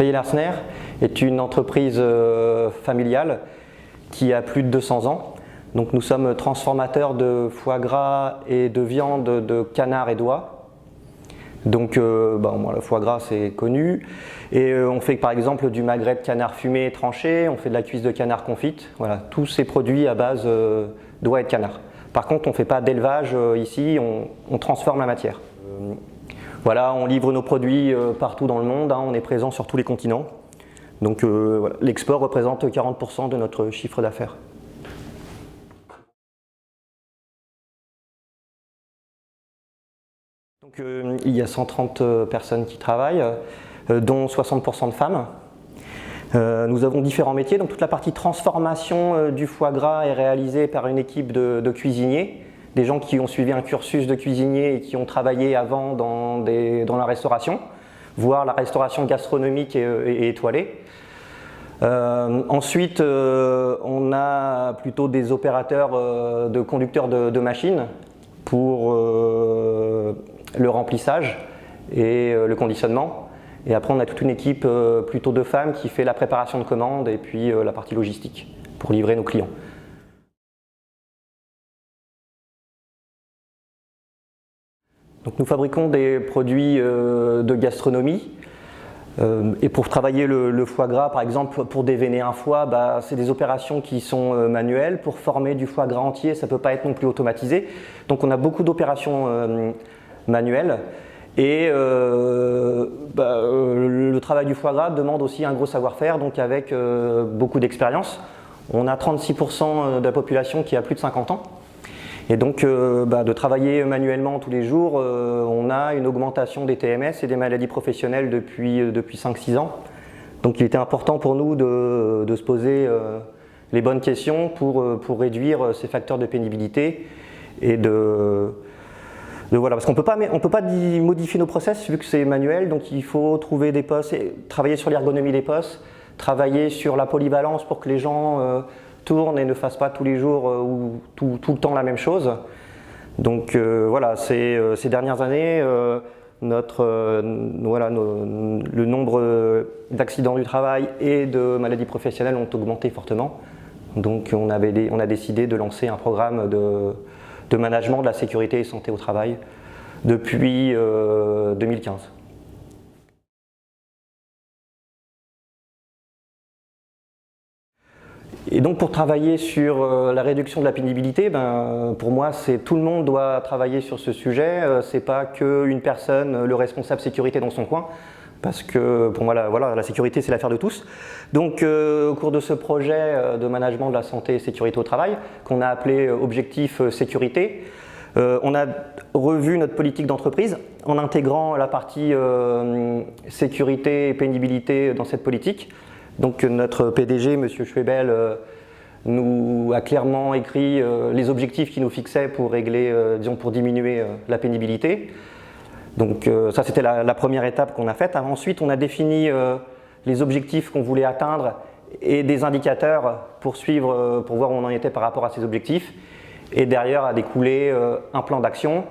Feillet-Larsener est une entreprise familiale qui a plus de 200 ans. Donc nous sommes transformateurs de foie gras et de viande de canard et d'oie. Donc le foie gras c'est connu. Et on fait par exemple du magret de canard fumé et tranché, on fait de la cuisse de canard confite. Voilà, tous ces produits à base d'oie et de canard. Par contre on ne fait pas d'élevage ici, on transforme la matière. Voilà, on livre nos produits partout dans le monde, on est présent sur tous les continents. Donc voilà, l'export représente 40% de notre chiffre d'affaires. Donc, il y a 130 personnes qui travaillent, dont 60% de femmes. Nous avons différents métiers, donc toute la partie transformation du foie gras est réalisée par une équipe de cuisiniers, des gens qui ont suivi un cursus de cuisinier et qui ont travaillé avant dans la restauration, voire la restauration gastronomique et étoilée. Ensuite, on a plutôt des opérateurs de conducteurs de machines pour le remplissage et le conditionnement. Et après, on a toute une équipe plutôt de femmes qui fait la préparation de commandes et puis la partie logistique pour livrer nos clients. Donc, nous fabriquons des produits de gastronomie. Et pour travailler le foie gras, par exemple, pour déveiner un foie, c'est des opérations qui sont manuelles. Pour former du foie gras entier, ça ne peut pas être non plus automatisé. Donc on a beaucoup d'opérations manuelles. Et le travail du foie gras demande aussi un gros savoir-faire, donc avec beaucoup d'expérience. On a 36% de la population qui a plus de 50 ans. Et donc de travailler manuellement tous les jours, on a une augmentation des TMS et des maladies professionnelles depuis 5-6 ans. Donc il était important pour nous de se poser les bonnes questions pour réduire ces facteurs de pénibilité et voilà, parce qu'on peut pas modifier nos process vu que c'est manuel, donc il faut trouver des postes, travailler sur l'ergonomie des postes, travailler sur la polyvalence pour que les gens tournent et ne fassent pas tous les jours ou tout le temps la même chose. Donc voilà, ces dernières années, le nombre d'accidents du travail et de maladies professionnelles ont augmenté fortement. Donc on a décidé de lancer un programme de management de la sécurité et santé au travail depuis 2015. Et donc pour travailler sur la réduction de la pénibilité, pour moi tout le monde doit travailler sur ce sujet, c'est pas qu'une personne, le responsable sécurité dans son coin, parce que pour moi la sécurité c'est l'affaire de tous. Donc au cours de ce projet de management de la santé et sécurité au travail, qu'on a appelé Objectif Sécurité, on a revu notre politique d'entreprise en intégrant la partie sécurité et pénibilité dans cette politique. Donc notre PDG, M. Schwebel, nous a clairement écrit les objectifs qu'il nous fixait pour régler, pour diminuer la pénibilité. Donc ça c'était la première étape qu'on a faite. Ensuite on a défini les objectifs qu'on voulait atteindre et des indicateurs pour suivre, pour voir où on en était par rapport à ces objectifs. Et derrière a découlé un plan d'action.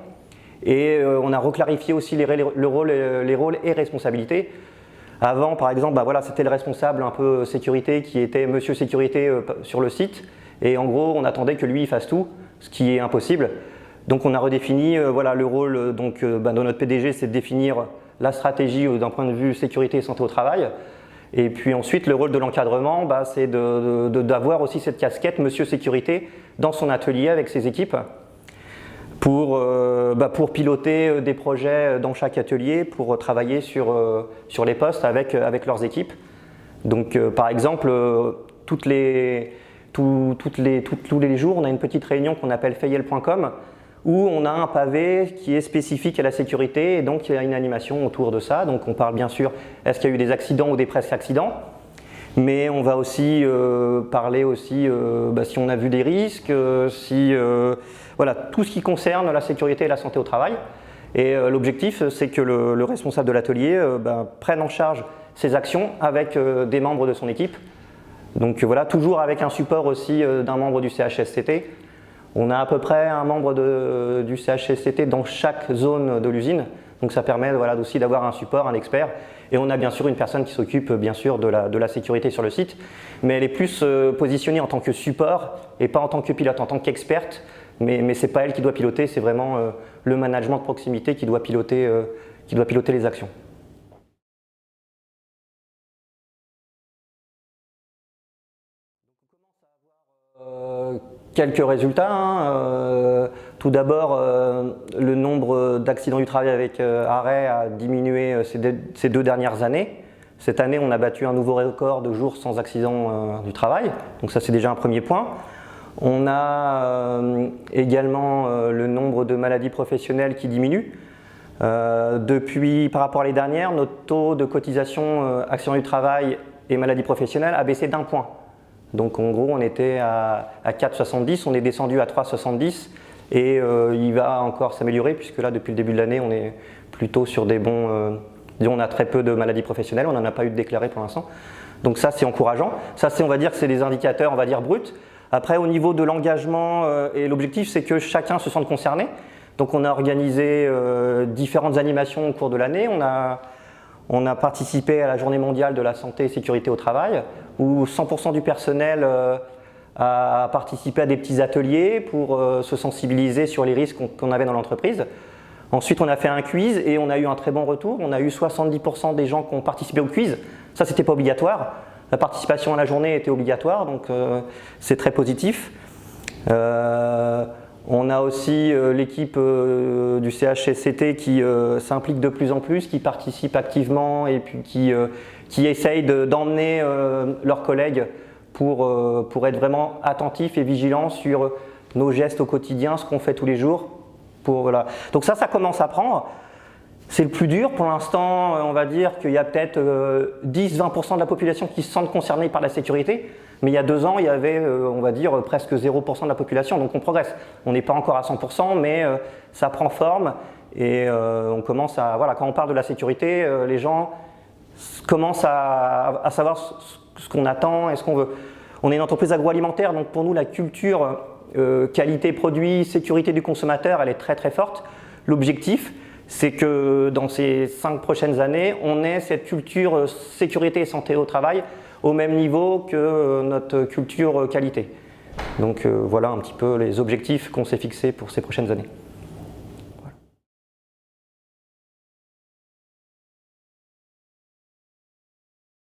Et on a reclarifié aussi les rôles et responsabilités. Avant, par exemple, c'était le responsable un peu sécurité qui était Monsieur Sécurité sur le site. Et en gros, on attendait que lui il fasse tout, ce qui est impossible. Donc on a redéfini le rôle de notre PDG, c'est de définir la stratégie d'un point de vue sécurité et santé au travail. Et puis ensuite, le rôle de l'encadrement, c'est d'avoir aussi cette casquette Monsieur Sécurité dans son atelier avec ses équipes pour piloter des projets dans chaque atelier, pour travailler sur les postes avec leurs équipes. Donc par exemple, tous les jours, on a une petite réunion qu'on appelle feillet.com où on a un pavé qui est spécifique à la sécurité et donc il y a une animation autour de ça. Donc on parle bien sûr, est-ce qu'il y a eu des accidents ou des presque accidents, mais on va aussi parler aussi si on a vu des risques, tout ce qui concerne la sécurité et la santé au travail. Et l'objectif, c'est que le responsable de l'atelier prenne en charge ses actions avec des membres de son équipe. Donc voilà, toujours avec un support aussi d'un membre du CHSCT. On a à peu près un membre du CHSCT dans chaque zone de l'usine. Donc ça permet voilà, aussi d'avoir un support, un expert. Et on a bien sûr une personne qui s'occupe bien sûr de la sécurité sur le site, mais elle est plus positionnée en tant que support et pas en tant que pilote, en tant qu'experte. Mais ce n'est pas elle qui doit piloter, c'est vraiment le management de proximité qui doit piloter les actions. Quelques résultats. Tout d'abord, le nombre d'accidents du travail avec arrêt a diminué ces 2 dernières années. Cette année, on a battu un nouveau record de jours sans accident du travail. Donc ça, c'est déjà un premier point. On a également le nombre de maladies professionnelles qui diminue. Par rapport à l'année dernière, notre taux de cotisation accident du travail et maladies professionnelles a baissé d'1 point. Donc en gros, on était à 4,70, on est descendu à 3,70 et il va encore s'améliorer puisque là, depuis le début de l'année, on est plutôt sur des bons… on a très peu de maladies professionnelles, on n'en a pas eu de déclarées pour l'instant. Donc ça, c'est encourageant. Ça, on va dire que c'est des indicateurs, on va dire, bruts. Après, au niveau de l'engagement et l'objectif, c'est que chacun se sente concerné. Donc on a organisé différentes animations au cours de l'année. On a participé à la Journée mondiale de la santé et sécurité au travail, où 100% du personnel a participé à des petits ateliers pour se sensibiliser sur les risques qu'on avait dans l'entreprise. Ensuite, on a fait un quiz et on a eu un très bon retour. On a eu 70% des gens qui ont participé au quiz. Ça, c'était pas obligatoire. La participation à la journée était obligatoire, donc c'est très positif. On a aussi l'équipe du CHSCT qui s'implique de plus en plus, qui participe activement et puis qui essaye d'emmener leurs collègues pour être vraiment attentifs et vigilants sur nos gestes au quotidien, ce qu'on fait tous les jours. Voilà. Donc ça commence à prendre. C'est le plus dur. Pour l'instant, on va dire qu'il y a peut-être 10-20% de la population qui se sentent concernés par la sécurité. Mais il y a 2 ans, il y avait, on va dire, presque 0% de la population. Donc on progresse. On n'est pas encore à 100%, mais ça prend forme. Et on commence à… Voilà, quand on parle de la sécurité, les gens commencent à savoir ce qu'on attend et ce qu'on veut. On est une entreprise agroalimentaire, donc pour nous, la culture qualité produit, sécurité du consommateur, elle est très très forte. L'objectif, c'est que dans ces 5 prochaines années, on ait cette culture sécurité et santé au travail au même niveau que notre culture qualité. Donc voilà un petit peu les objectifs qu'on s'est fixés pour ces prochaines années.